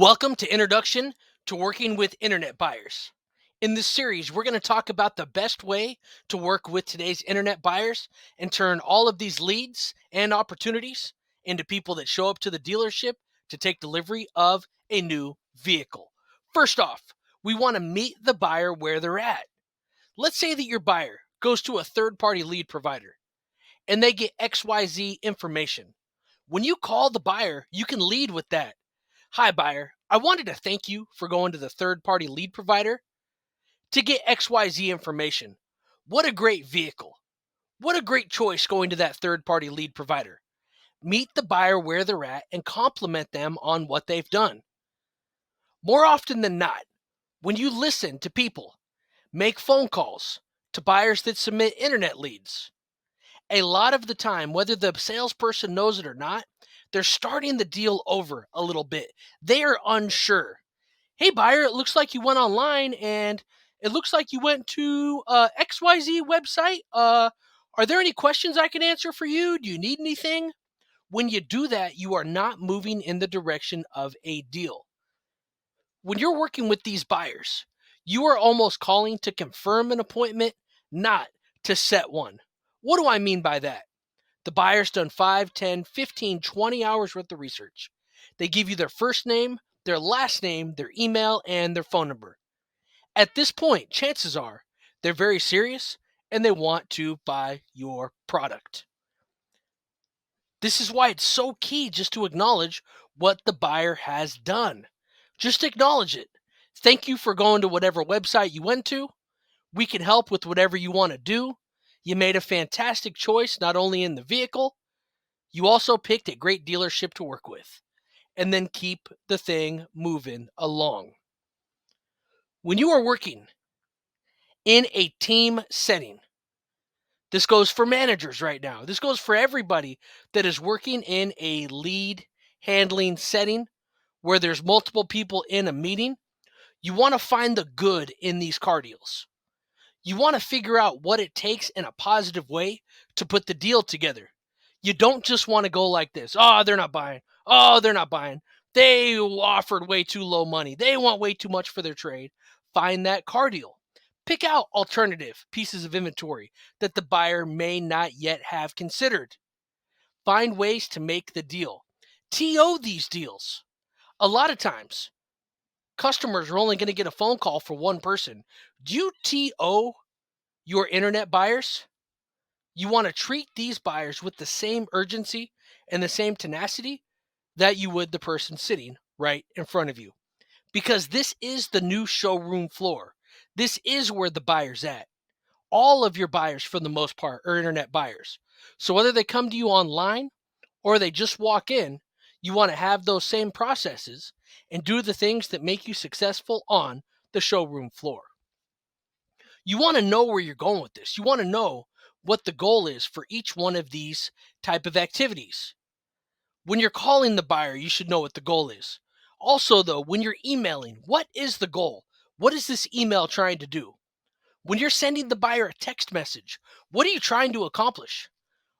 Welcome to Introduction to Working with Internet Buyers. In this series, we're going to talk about the best way to work with today's internet buyers and turn all of these leads and opportunities into people that show up to the dealership to take delivery of a new vehicle. First off, we want to meet the buyer where they're at. Let's say that your buyer goes to a third-party lead provider and they get XYZ information. When you call the buyer, you can lead with that. Hi, buyer. I wanted to thank you for going to the third party lead provider to get XYZ information. What a great vehicle. What a great choice going to that third party lead provider. Meet the buyer where they're at and compliment them on what they've done. More often than not, when you listen to people make phone calls to buyers that submit internet leads, a lot of the time, whether the salesperson knows it or not, they're starting the deal over a little bit. They are unsure. Hey, buyer, it looks like you went online and it looks like you went to XYZ website. Are there any questions I can answer for you? Do you need anything? When you do that, you are not moving in the direction of a deal. When you're working with these buyers, you are almost calling to confirm an appointment, not to set one. What do I mean by that? The buyer's done 5, 10, 15, 20 hours worth of research. They give you their first name, their last name, their email, and their phone number. At this point, chances are they're very serious and they want to buy your product. This is why it's so key just to acknowledge what the buyer has done. Just acknowledge it. Thank you for going to whatever website you went to. We can help with whatever you want to do. You made a fantastic choice, not only in the vehicle, you also picked a great dealership to work with. And then keep the thing moving along. When you are working in a team setting, this goes for managers right now. This goes for everybody that is working in a lead handling setting where there's multiple people in a meeting. You want to find the good in these car deals. You want to figure out what it takes in a positive way to put the deal together. You don't just want to go like this. Oh, they're not buying. Oh, they're not buying. They offered way too low money. They want way too much for their trade. Find that car deal. Pick out alternative pieces of inventory that the buyer may not yet have considered. Find ways to make the deal. TO these deals. A lot of times, customers are only going to get a phone call for one person. Do you TO your internet buyers? You want to treat these buyers with the same urgency and the same tenacity that you would the person sitting right in front of you. Because this is the new showroom floor. This is where the buyer's at. All of your buyers, for the most part, are internet buyers. So whether they come to you online or they just walk in, you want to have those same processes and do the things that make you successful on the showroom floor. You want to know where you're going with this. You want to know what the goal is for each one of these type of activities. When you're calling the buyer, you should know what the goal is. Also, though, when you're emailing, what is the goal? What is this email trying to do? When you're sending the buyer a text message, what are you trying to accomplish?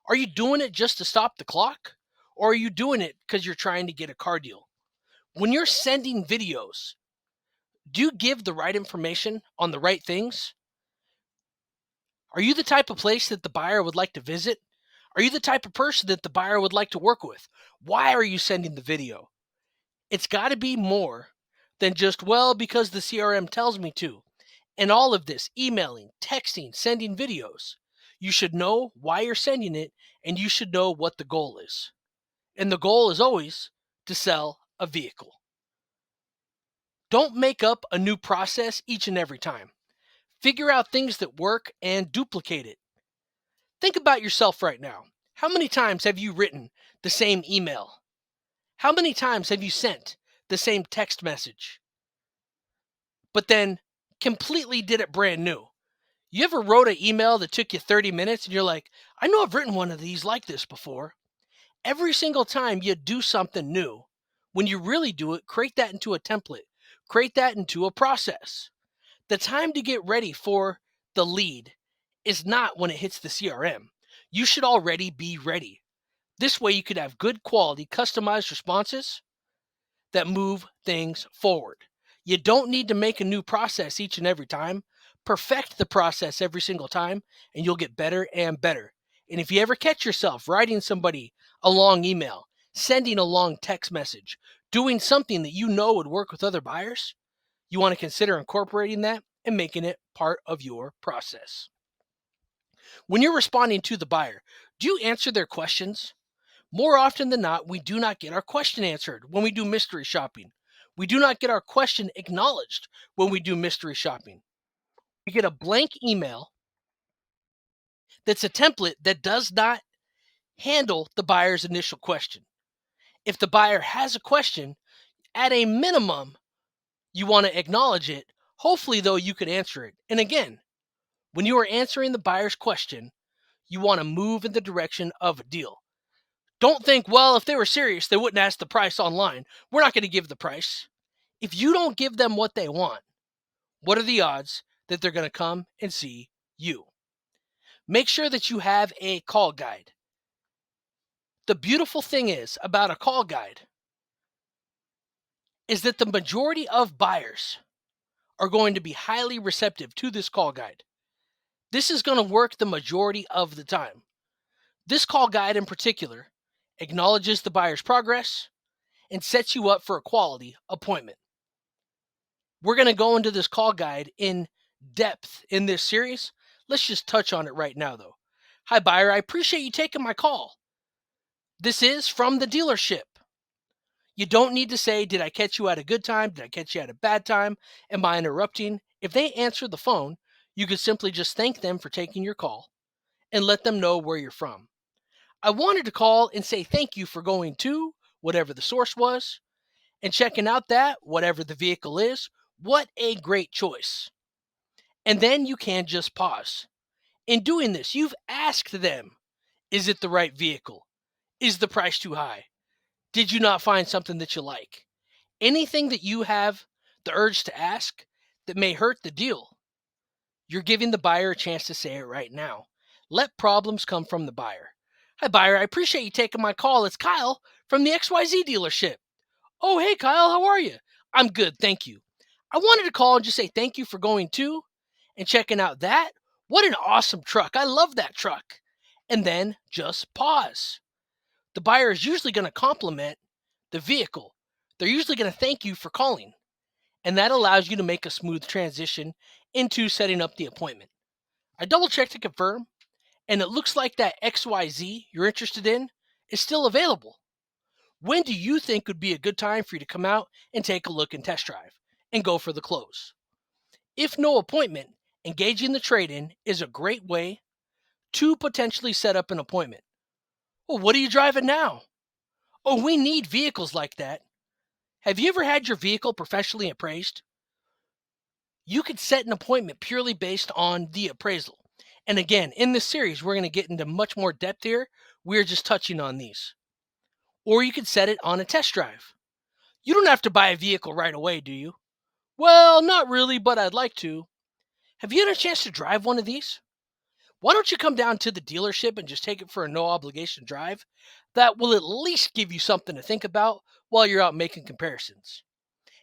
Are you doing it just to stop the clock? Or are you doing it because you're trying to get a car deal? When you're sending videos, do you give the right information on the right things? Are you the type of place that the buyer would like to visit? Are you the type of person that the buyer would like to work with? Why are you sending the video? It's got to be more than just, well, because the CRM tells me to. And all of this, emailing, texting, sending videos, you should know why you're sending it and you should know what the goal is. And the goal is always to sell a vehicle. Don't make up a new process each and every time. Figure out things that work and duplicate it. Think about yourself right now. How many times have you written the same email? How many times have you sent the same text message, but then completely did it brand new? You ever wrote an email that took you 30 minutes and you're like, I know I've written one of these like this before. Every single time you do something new, when you really do it, create that into a template, create that into a process. The time to get ready for the lead is not when it hits the CRM. You should already be ready. This way you could have good quality, customized responses that move things forward. You don't need to make a new process each and every time. Perfect the process every single time, and you'll get better and better. And if you ever catch yourself writing somebody a long email, sending a long text message, doing something that you know would work with other buyers, you want to consider incorporating that and making it part of your process. When you're responding to the buyer, do you answer their questions? More often than not, we do not get our question answered when we do mystery shopping. We do not get our question acknowledged when we do mystery shopping. We get a blank email that's a template that does not handle the buyer's initial question. If the buyer has a question, at a minimum, you want to acknowledge it. Hopefully, though, you could answer it. And again, when you are answering the buyer's question, you want to move in the direction of a deal. Don't think, well, if they were serious, they wouldn't ask the price online. We're not going to give the price. If you don't give them what they want, what are the odds that they're going to come and see you? Make sure that you have a call guide. The beautiful thing is about a call guide is that the majority of buyers are going to be highly receptive to this call guide. This is going to work the majority of the time. This call guide in particular acknowledges the buyer's progress and sets you up for a quality appointment. We're going to go into this call guide in depth in this series. Let's just touch on it right now, though. Hi, buyer. I appreciate you taking my call. This is from the dealership. You don't need to say, did I catch you at a good time? Did I catch you at a bad time? Am I interrupting? If they answer the phone, you could simply just thank them for taking your call and let them know where you're from. I wanted to call and say thank you for going to whatever the source was and checking out that, whatever the vehicle is. What a great choice. And then you can just pause. In doing this, you've asked them, is it the right vehicle? Is the price too high? Did you not find something that you like? Anything that you have the urge to ask that may hurt the deal, you're giving the buyer a chance to say it right now. Let problems come from the buyer. Hi, buyer. I appreciate you taking my call. It's Kyle from the XYZ dealership. Oh, hey, Kyle. How are you? I'm good. Thank you. I wanted to call and just say thank you for going to and checking out that. What an awesome truck. I love that truck. And then just pause. The buyer is usually going to compliment the vehicle. They're usually going to thank you for calling. And that allows you to make a smooth transition into setting up the appointment. I double checked to confirm, and it looks like that XYZ you're interested in is still available. When do you think would be a good time for you to come out and take a look and test drive and go for the close? If no appointment, engaging the trade-in is a great way to potentially set up an appointment. Well, what are you driving now? Oh, we need vehicles like that. Have you ever had your vehicle professionally appraised? You could set an appointment purely based on the appraisal. And again, in this series, we're going to get into much more depth here. We're just touching on these. Or you could set it on a test drive. You don't have to buy a vehicle right away, do you? Well, not really, but I'd like to. Have you had a chance to drive one of these? Why don't you come down to the dealership and just take it for a no obligation drive? That will at least give you something to think about while you're out making comparisons.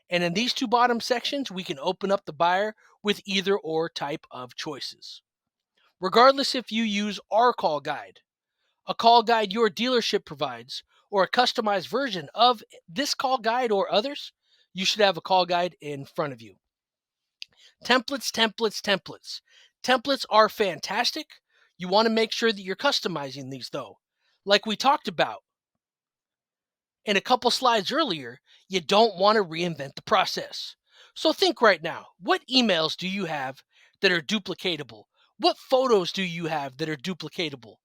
And in these two bottom sections, we can open up the buyer with either or type of choices. Regardless if you use our call guide, a call guide your dealership provides, or a customized version of this call guide or others, you should have a call guide in front of you. Templates, templates, templates. Templates are fantastic. You want to make sure that you're customizing these though. Like we talked about in a couple slides earlier, you don't want to reinvent the process. So think right now, what emails do you have that are duplicatable? What photos do you have that are duplicatable?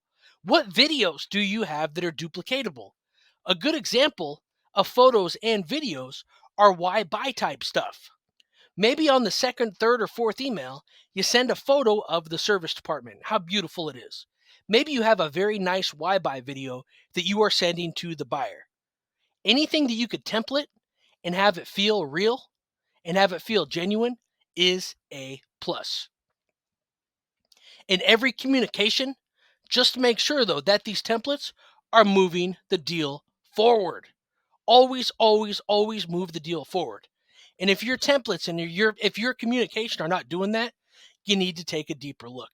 What videos do you have that are duplicatable? A good example of photos and videos are why buy type stuff. Maybe on the second, third, or fourth email, you send a photo of the service department, how beautiful it is. Maybe you have a very nice why buy video that you are sending to the buyer. Anything that you could template and have it feel real and have it feel genuine is a plus. In every communication, just make sure though that these templates are moving the deal forward. always, always, always move the deal forward. And if your templates and if your communication are not doing that, you need to take a deeper look.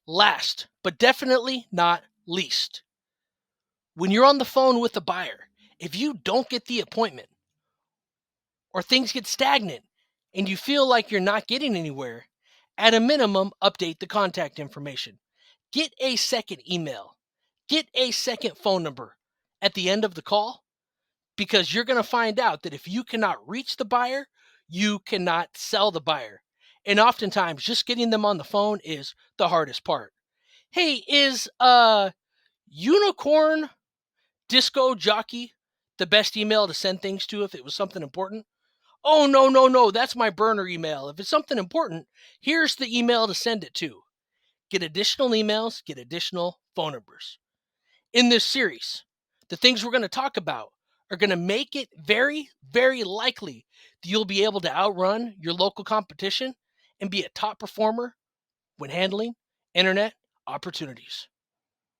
Last, but definitely not least, when you're on the phone with the buyer, if you don't get the appointment or things get stagnant and you feel like you're not getting anywhere, at a minimum, update the contact information. Get a second email. Get a second phone number at the end of the call, because you're going to find out that if you cannot reach the buyer, you cannot sell the buyer. And oftentimes, just getting them on the phone is the hardest part. Hey, is Unicorn Disco Jockey the best email to send things to if it was something important? Oh, no, no, no. That's my burner email. If it's something important, here's the email to send it to. Get additional emails, get additional phone numbers. In this series, the things we're going to talk about are going to make it very, very likely that you'll be able to outrun your local competition and be a top performer when handling internet opportunities.